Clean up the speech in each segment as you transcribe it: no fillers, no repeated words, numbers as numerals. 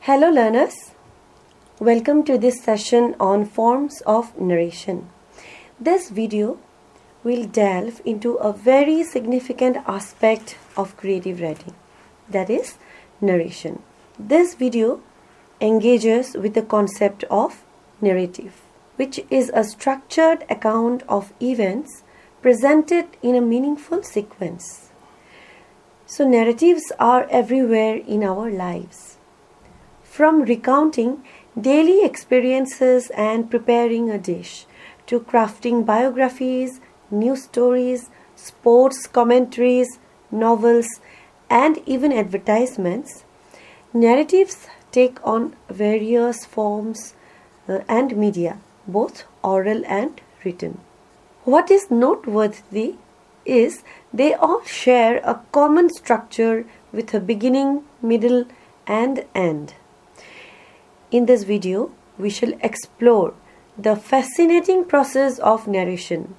Hello learners, welcome to this session on forms of narration. This video will delve into a very significant aspect of creative writing, that is narration. This video engages with the concept of narrative, which is a structured account of events presented in a meaningful sequence. So narratives are everywhere in our lives. From recounting daily experiences and preparing a dish, to crafting biographies, news stories, sports commentaries, novels, and even advertisements, narratives take on various forms and media, both oral and written. What is noteworthy is they all share a common structure with a beginning, middle, and end. In this video, we shall explore the fascinating process of narration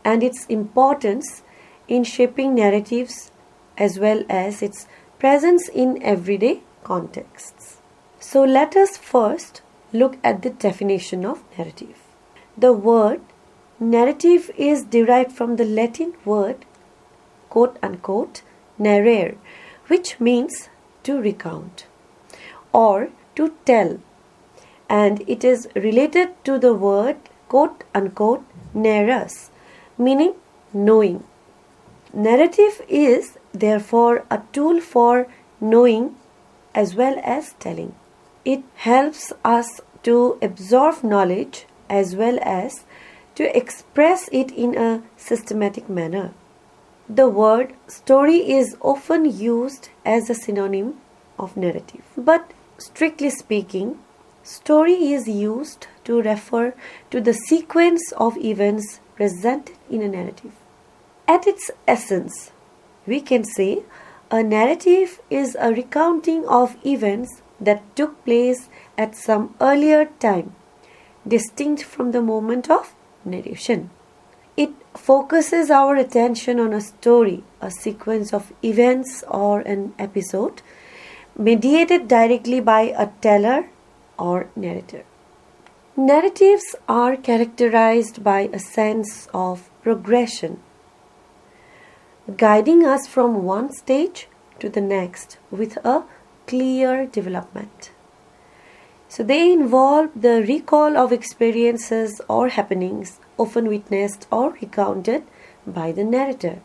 and its importance in shaping narratives as well as its presence in everyday contexts. So let us first look at the definition of narrative. The word narrative is derived from the Latin word quote unquote narrare, which means to recount or to tell, and it is related to the word quote unquote narras, meaning knowing. Narrative is therefore a tool for knowing as well as telling. It helps us to absorb knowledge as well as to express it in a systematic manner. The word story is often used as a synonym of narrative, but strictly speaking, story is used to refer to the sequence of events presented in a narrative. At its essence, we can say a narrative is a recounting of events that took place at some earlier time, distinct from the moment of narration. It focuses our attention on a story, a sequence of events, or an episode mediated directly by a teller or narrator. Narratives are characterized by a sense of progression, guiding us from one stage to the next with a clear development. So they involve the recall of experiences or happenings often witnessed or recounted by the narrator.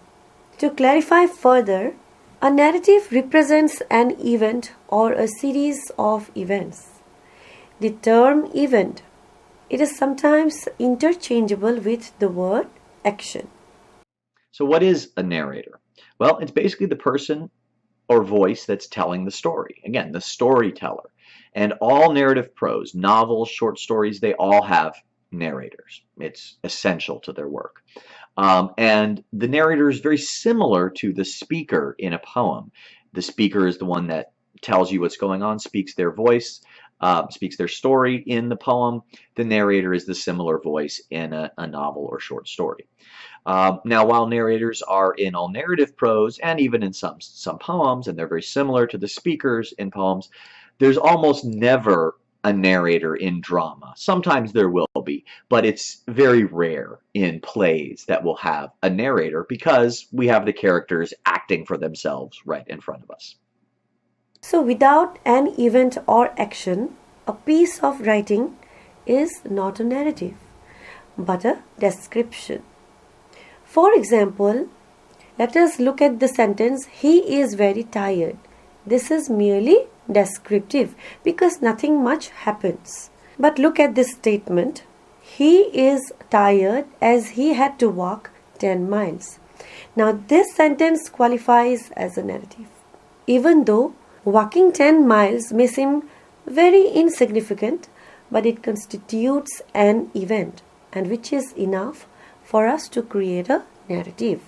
To clarify further, a narrative represents an event or a series of events. The term event, it is sometimes interchangeable with the word action. So what is a narrator? Well, it's basically the person or voice that's telling the story. Again, the storyteller. And all narrative prose, novels, short stories, they all have narrators. It's essential to their work. And the narrator is very similar to the speaker in a poem. The speaker is the one that tells you what's going on, speaks their voice, speaks their story in the poem. The narrator is the similar voice in a novel or short story. Now, while narrators are in all narrative prose and even in some poems, and they're very similar to the speakers in poems, there's almost never a narrator in drama. Sometimes there will be, but it's very rare in plays that will have a narrator because we have the characters acting for themselves right in front of us. So without an event or action, a piece of writing is not a narrative, but a description. For example, let us look at the sentence, "He is very tired." This is merely descriptive because nothing much happens. But look at this statement, "He is tired as he had to walk 10 miles." Now this sentence qualifies as a narrative. Even though walking 10 miles may seem very insignificant, but it constitutes an event, and which is enough for us to create a narrative.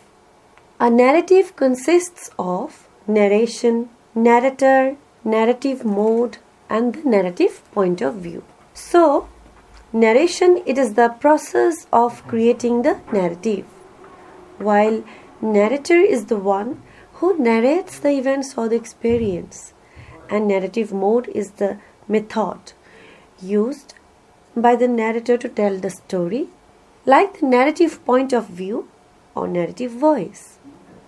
A narrative consists of narration, narrator, narrative mode, and the narrative point of view. So, narration, it is the process of creating the narrative, while narrator is the one who narrates the events or the experience. and narrative mode is the method used by the narrator to tell the story, like the narrative point of view or narrative voice.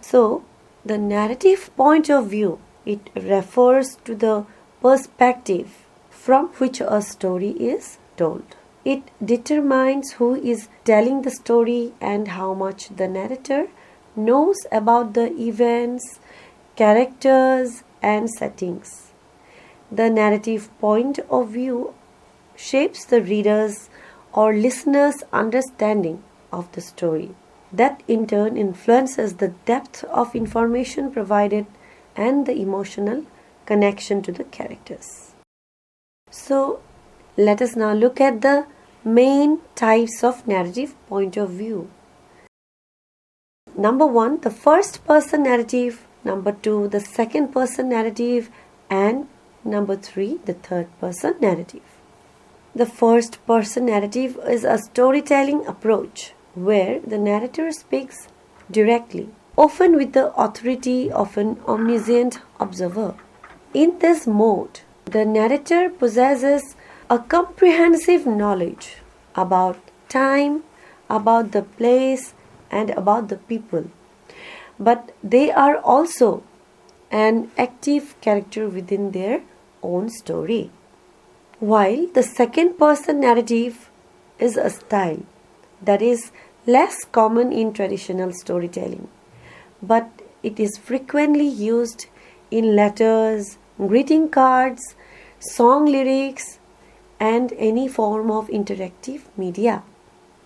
So, the narrative point of view, it refers to the perspective from which a story is told. It determines who is telling the story and how much the narrator knows about the events, characters, and settings. The narrative point of view shapes the reader's or listener's understanding of the story. That in turn influences the depth of information provided and the emotional connection to the characters. So, let us now look at the main types of narrative point of view. Number 1, the first person narrative. Number 2, the second person narrative. And number 3, the third person narrative. The first person narrative is a storytelling approach where the narrator speaks directly, often with the authority of an omniscient observer. In this mode, the narrator possesses a comprehensive knowledge about time, about the place, and about the people. But they are also an active character within their own story. While the second person narrative is a style that is less common in traditional storytelling, but it is frequently used in letters, greeting cards, song lyrics, and any form of interactive media.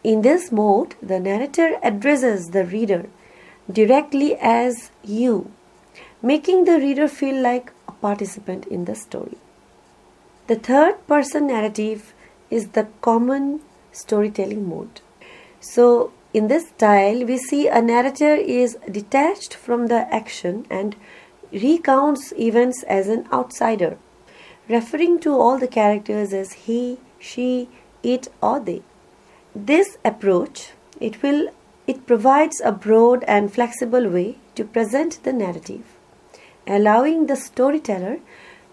In this mode, the narrator addresses the reader directly as you, making the reader feel like a participant in the story. The third person narrative is the common storytelling mode. So, in this style, we see a narrator is detached from the action and recounts events as an outsider, referring to all the characters as he, she, it, or they. This approach, it provides a broad and flexible way to present the narrative, allowing the storyteller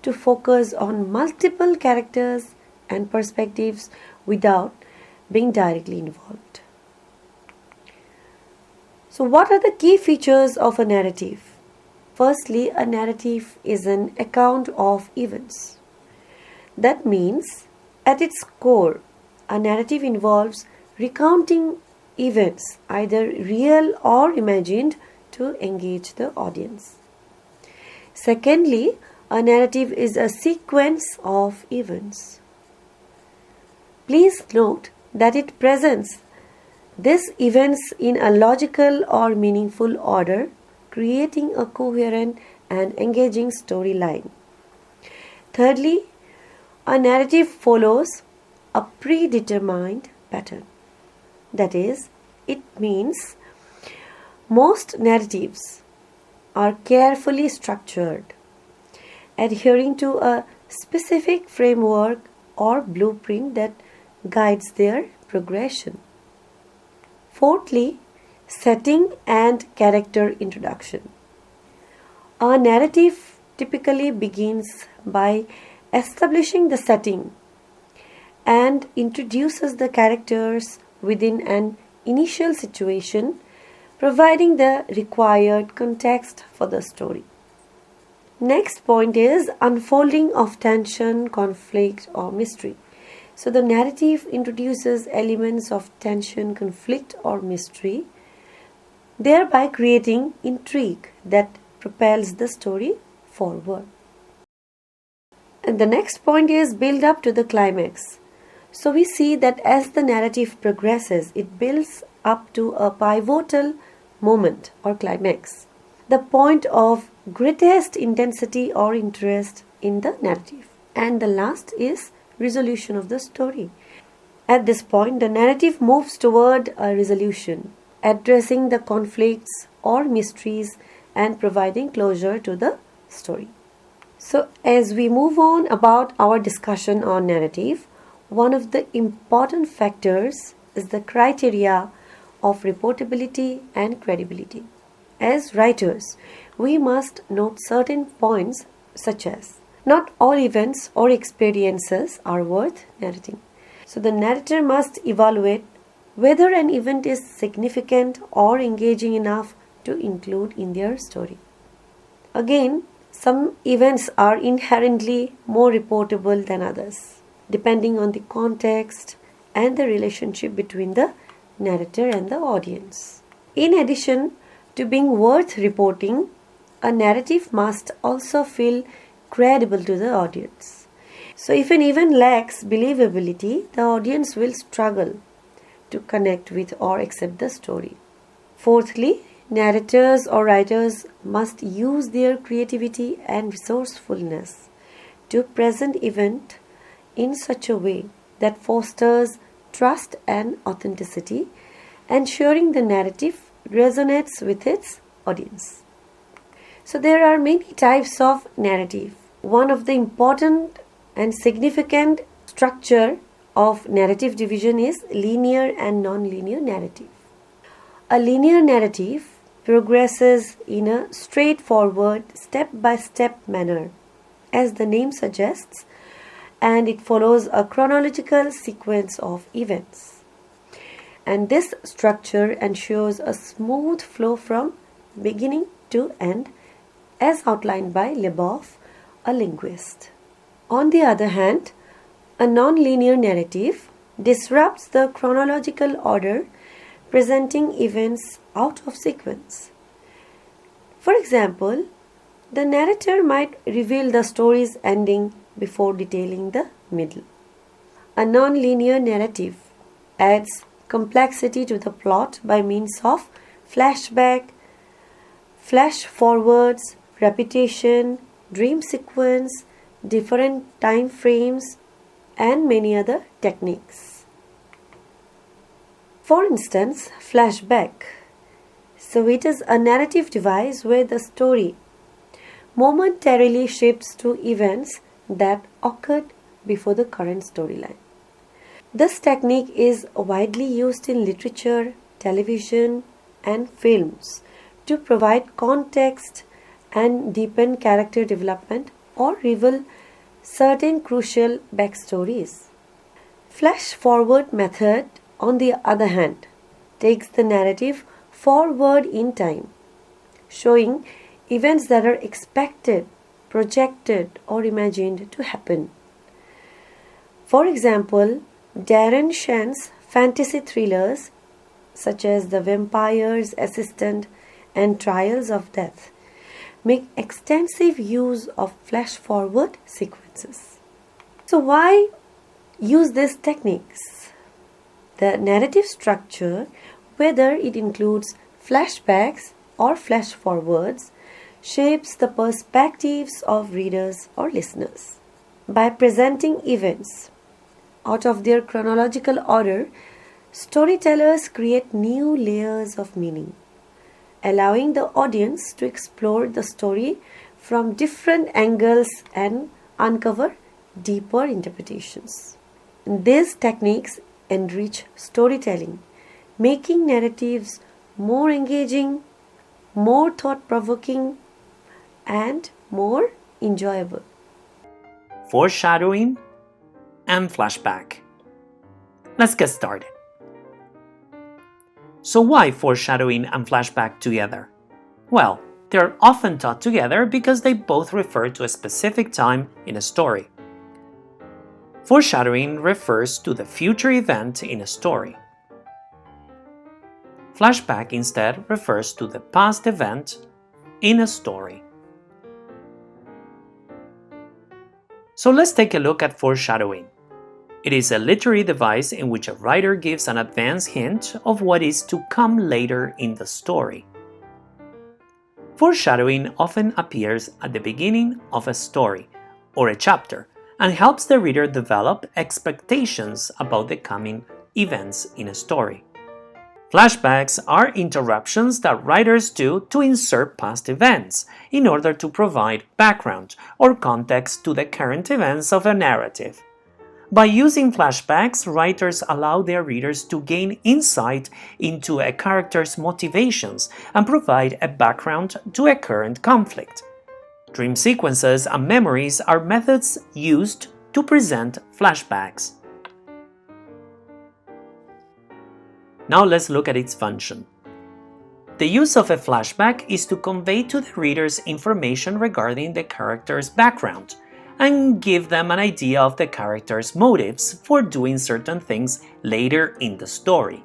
to focus on multiple characters and perspectives without being directly involved. So, what are the key features of a narrative? Firstly, a narrative is an account of events. That means, at its core, a narrative involves recounting events, either real or imagined, to engage the audience. Secondly, a narrative is a sequence of events. Please note that it presents these events in a logical or meaningful order, creating a coherent and engaging storyline. Thirdly, a narrative follows a predetermined pattern. That is, it means most narratives are carefully structured, adhering to a specific framework or blueprint that guides their progression. Fourthly, setting and character introduction. A narrative typically begins by establishing the setting and introduces the characters within an initial situation, providing the required context for the story. Next point is unfolding of tension, conflict, or mystery. So the narrative introduces elements of tension, conflict, or mystery, thereby creating intrigue that propels the story forward. And the next point is build up to the climax. So we see that as the narrative progresses, it builds up to a pivotal moment or climax, the point of greatest intensity or interest in the narrative. And the last is resolution of the story. At this point, the narrative moves toward a resolution, addressing the conflicts or mysteries and providing closure to the story. So, as we move on about our discussion on narrative, one of the important factors is the criteria of reportability and credibility. As writers, we must note certain points such as Not all events or experiences are worth narrating. So the narrator must evaluate whether an event is significant or engaging enough to include in their story. Again, some events are inherently more reportable than others, depending on the context and the relationship between the narrator and the audience. In addition to being worth reporting, a narrative must also feel credible to the audience. So if an event lacks believability, the audience will struggle to connect with or accept the story. Fourthly, narrators or writers must use their creativity and resourcefulness to present event in such a way that fosters trust and authenticity, ensuring the narrative resonates with its audience. So there are many types of narrative. One of the important and significant structure of narrative division is linear and nonlinear narrative. A linear narrative progresses in a straightforward, step-by-step manner, as the name suggests, and it follows a chronological sequence of events. And this structure ensures a smooth flow from beginning to end, as outlined by Lebov, a linguist. On the other hand, a nonlinear narrative disrupts the chronological order, presenting events out of sequence. For example, the narrator might reveal the story's ending before detailing the middle. A nonlinear narrative adds complexity to the plot by means of flashback, flash forwards, repetition, dream sequence, different time frames, and many other techniques. For instance, flashback. So it is a narrative device where the story momentarily shifts to events that occurred before the current storyline. This technique is widely used in literature, television, and films to provide context and deepen character development or reveal certain crucial backstories. Flash forward method, on the other hand, takes the narrative forward in time, showing events that are expected, projected, or imagined to happen. For example, Darren Shan's fantasy thrillers such as The Vampire's Assistant and Trials of Death make extensive use of flash-forward sequences. So why use these techniques? The narrative structure, whether it includes flashbacks or flash-forwards, shapes the perspectives of readers or listeners. By presenting events out of their chronological order, storytellers create new layers of meaning, allowing the audience to explore the story from different angles and uncover deeper interpretations. These techniques enrich storytelling, making narratives more engaging, more thought-provoking, and more enjoyable. Foreshadowing and flashback. Let's get started. So why foreshadowing and flashback together? Well, they're often taught together because they both refer to a specific time in a story. Foreshadowing refers to the future event in a story. Flashback instead refers to the past event in a story. So let's take a look at foreshadowing. It is a literary device in which a writer gives an advance hint of what is to come later in the story. Foreshadowing often appears at the beginning of a story or a chapter and helps the reader develop expectations about the coming events in a story. Flashbacks are interruptions that writers do to insert past events in order to provide background or context to the current events of a narrative. By using flashbacks, writers allow their readers to gain insight into a character's motivations and provide a background to a current conflict. Dream sequences and memories are methods used to present flashbacks. Now let's look at its function. The use of a flashback is to convey to the readers information regarding the character's background and give them an idea of the character's motives for doing certain things later in the story.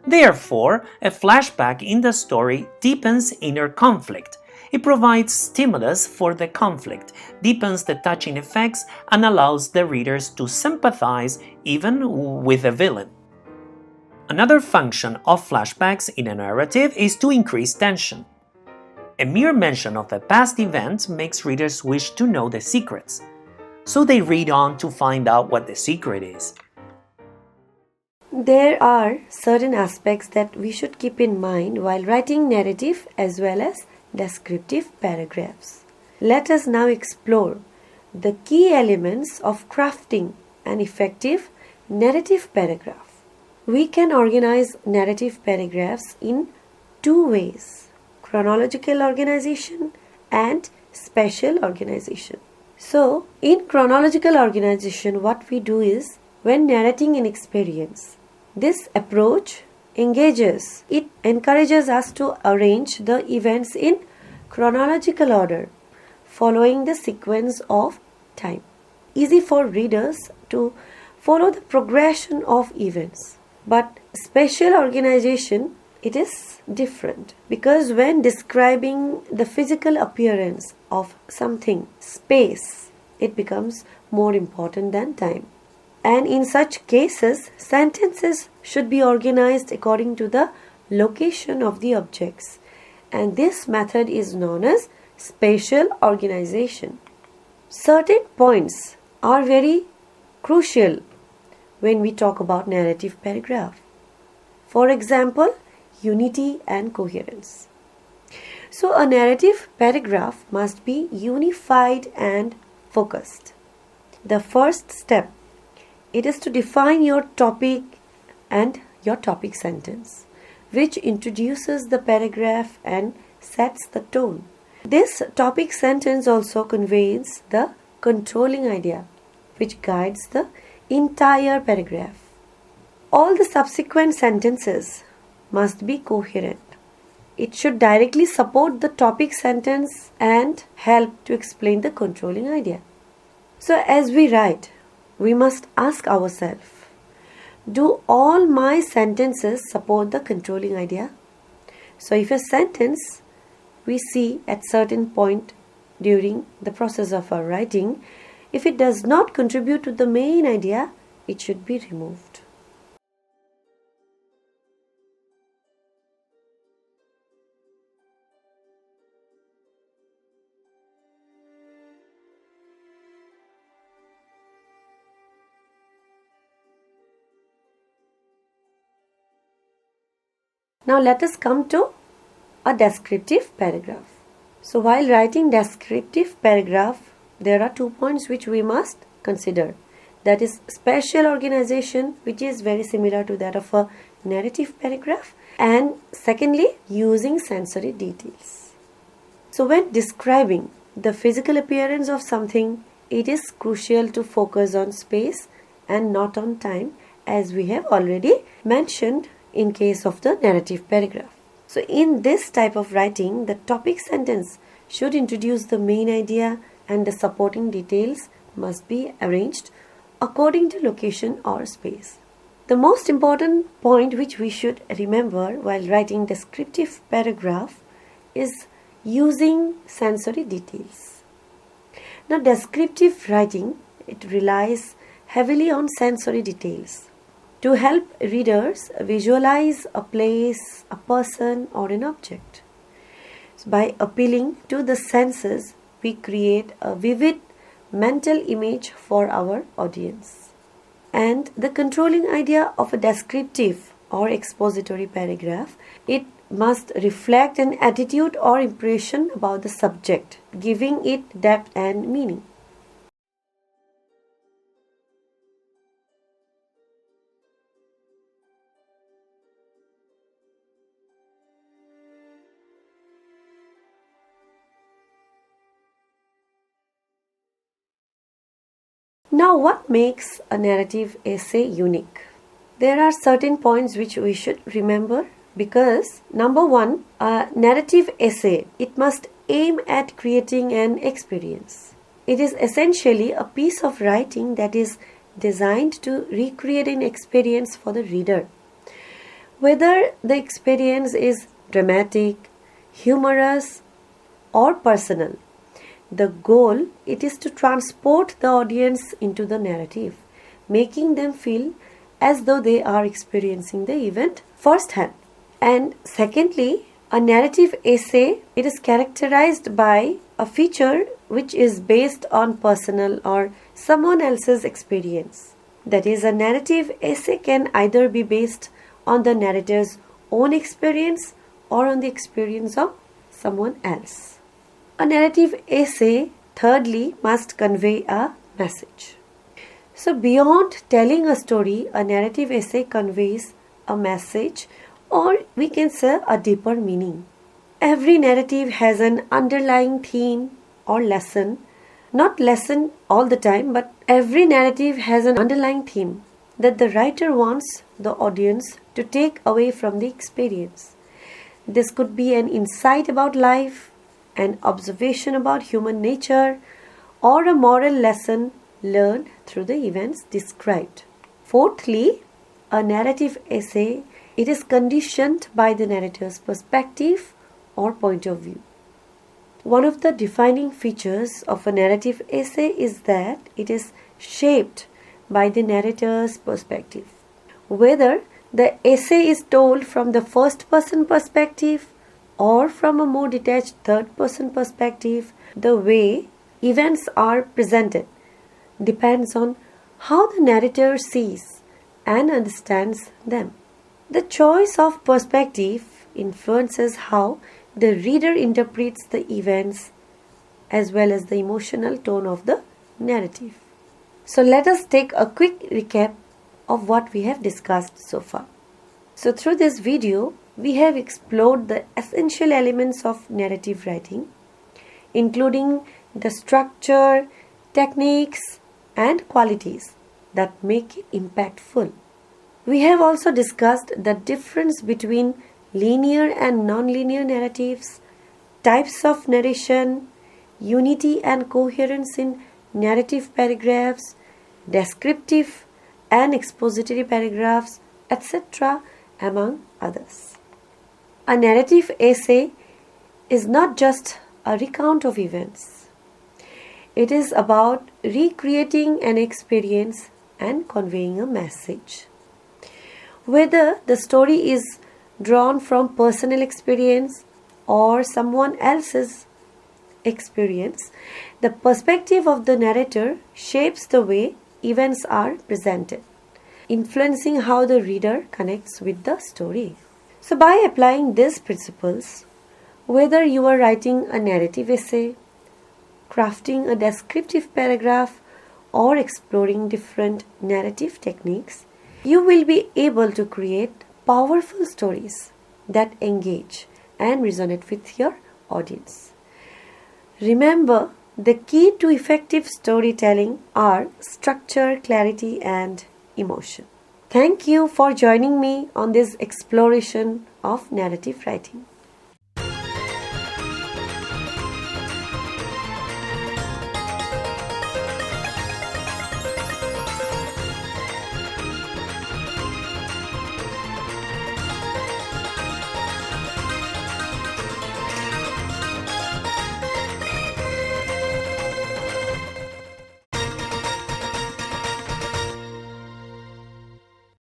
Therefore, a flashback in the story deepens inner conflict. It provides stimulus for the conflict, deepens the touching effects, and allows the readers to sympathize even with the villain. Another function of flashbacks in a narrative is to increase tension. A mere mention of a past event makes readers wish to know the secrets, so they read on to find out what the secret is. There are certain aspects that we should keep in mind while writing narrative as well as descriptive paragraphs. Let us now explore the key elements of crafting an effective narrative paragraph. We can organize narrative paragraphs in two ways: chronological organization and spatial organization. So, in chronological organization, what we do is, when narrating an experience, this approach it encourages us to arrange the events in chronological order, following the sequence of time. Easy for readers to follow the progression of events. But spatial organization, it is different, because when describing the physical appearance of something, space, it becomes more important than time. And in such cases, sentences should be organized according to the location of the objects. And this method is known as spatial organization. Certain points are very crucial when we talk about narrative paragraph. For example, unity and coherence. So a narrative paragraph must be unified and focused. The first step, it is to define your topic and your topic sentence, which introduces the paragraph and sets the tone. This topic sentence also conveys the controlling idea, which guides the entire paragraph. All the subsequent sentences must be coherent. It should directly support the topic sentence and help to explain the controlling idea. So as we write, we must ask ourselves, do all my sentences support the controlling idea? So if a sentence we see at certain point during the process of our writing, if it does not contribute to the main idea, it should be removed. Now let us come to a descriptive paragraph. So while writing descriptive paragraph, there are 2 points which we must consider. That is spatial organization, which is very similar to that of a narrative paragraph, and secondly, using sensory details. So when describing the physical appearance of something, it is crucial to focus on space and not on time, as we have already mentioned in case of the narrative paragraph. So in this type of writing, the topic sentence should introduce the main idea and the supporting details must be arranged according to location or space. The most important point which we should remember while writing descriptive paragraph is using sensory details. Now descriptive writing, it relies heavily on sensory details to help readers visualize a place, a person, or an object. So by appealing to the senses, we create a vivid mental image for our audience. And the controlling idea of a descriptive or expository paragraph, it must reflect an attitude or impression about the subject, giving it depth and meaning. Now, what makes a narrative essay unique? There are certain points which we should remember because number one, a narrative essay, it must aim at creating an experience. It is essentially a piece of writing that is designed to recreate an experience for the reader. Whether the experience is dramatic, humorous, or personal, the goal it is to transport the audience into the narrative, making them feel as though they are experiencing the event firsthand. And secondly, a narrative essay, it is characterized by a feature which is based on personal or someone else's experience. That is, a narrative essay can either be based on the narrator's own experience or on the experience of someone else. A narrative essay, thirdly, must convey a message. So beyond telling a story, a narrative essay conveys a message, or we can say a deeper meaning. Every narrative has an underlying theme or lesson. Not lesson all the time, but every narrative has an underlying theme that the writer wants the audience to take away from the experience. This could be an insight about life, an observation about human nature, or a moral lesson learned through the events described. Fourthly, a narrative essay, it is conditioned by the narrator's perspective or point of view. One of the defining features of a narrative essay is that it is shaped by the narrator's perspective. Whether the essay is told from the first person perspective or from a more detached third person perspective, the way events are presented depends on how the narrator sees and understands them. The choice of perspective influences how the reader interprets the events as well as the emotional tone of the narrative. So let us take a quick recap of what we have discussed so far. So through this video, we have explored the essential elements of narrative writing, including the structure, techniques, and qualities that make it impactful. We have also discussed the difference between linear and nonlinear narratives, types of narration, unity and coherence in narrative paragraphs, descriptive and expository paragraphs, etc., among others. A narrative essay is not just a recount of events. It is about recreating an experience and conveying a message. Whether the story is drawn from personal experience or someone else's experience, the perspective of the narrator shapes the way events are presented, influencing how the reader connects with the story. So by applying these principles, whether you are writing a narrative essay, crafting a descriptive paragraph, or exploring different narrative techniques, you will be able to create powerful stories that engage and resonate with your audience. Remember, the key to effective storytelling are structure, clarity, and emotion. Thank you for joining me on this exploration of narrative writing.